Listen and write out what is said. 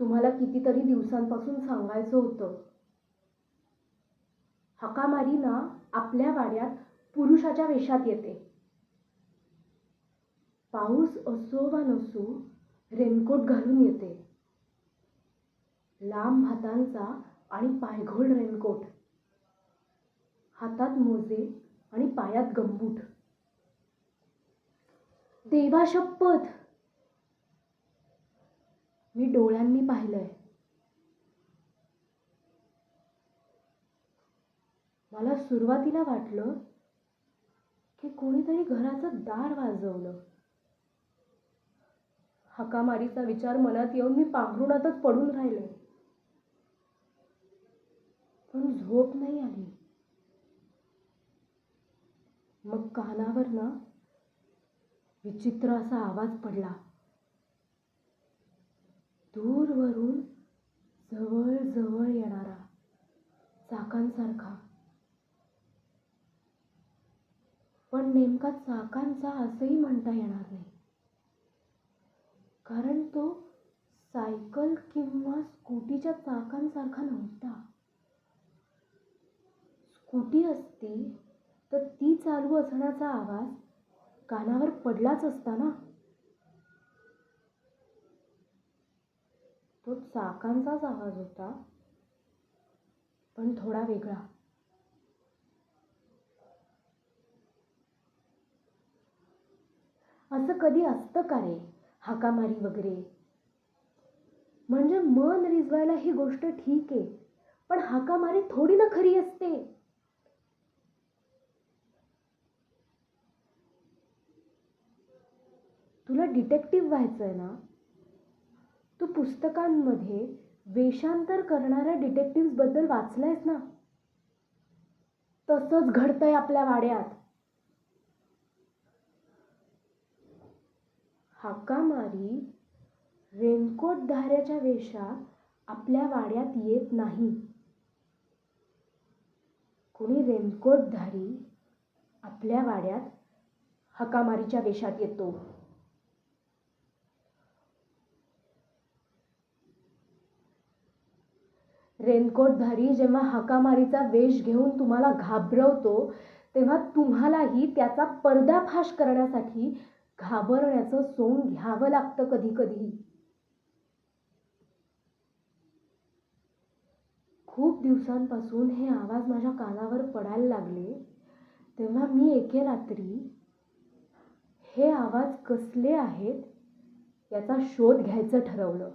तुम्हाला कितीतरी दिवसांपासून सांगायचं होतं. हाकामारी ना आपल्या वाड्यात पुरुषाच्या वेशात येते. पाऊस असो वा नसो रेनकोट घालून येते. लांब हातांचा आणि पायघोळ रेनकोट, हातात मोजे आणि पायात गंबूट. देवा शपथ, मी डोळ्यांनी पाहिलंय. मला सुरुवातीला वाटलं की कोणीतरी घराचं दार वाजवलं. हाकामारीचा विचार मनात येऊन मी पांघरुणातच पडून राहिले. पण झोप नाही आली. मग कानावर ना विचित्र असा आवाज पडला. दूरवरून जवळ जवळ येणारा, चाकांसारखा. पण नेमका चाकांचा असंही म्हणता येणार नाही, कारण तो सायकल किंवा स्कूटीच्या चाकांसारखा नव्हता. स्कूटी असती तर ती चालू असण्याचा आवाज कानावर पडलाच असता ना. तो चाकांचाच आवाज होता, पण थोडा वेगळा. असं कधी असतं का रे, हाकामारी वगैरे? म्हणजे मन रिजवायला ही गोष्ट ठीक आहे, पण हाकामारी थोडी ना खरी असते. तुला डिटेक्टिव्ह व्हायचंय ना, तू पुस्तकांमध्ये वेषांतर करणाऱ्या डिटेक्टिव्ह बद्दल वाचलंयस ना. तसंच घडतंय आपल्या वाड्यात. हाकामारी रेनकोट धाऱ्याच्या वेशात आपल्या वाड्यात येत नाही. कोणी रेनकोटधारी आपल्या वाड्यात हाकामारीच्या वेशात येतो. रेनकोटधारी जेव्हा हाकामारीचा वेश घेऊन तुम्हाला घाबरवतो, तेव्हा तुम्हालाही त्याचा पर्दाफाश करण्यासाठी घाबरण्याचं सोंग घ्यावं लागतं कधी कधी. खूप दिवसांपासून हे आवाज माझ्या कानावर पडायला लागले, तेव्हा मी एके रात्री हे आवाज कसले आहेत याचा शोध घ्यायचं ठरवलं.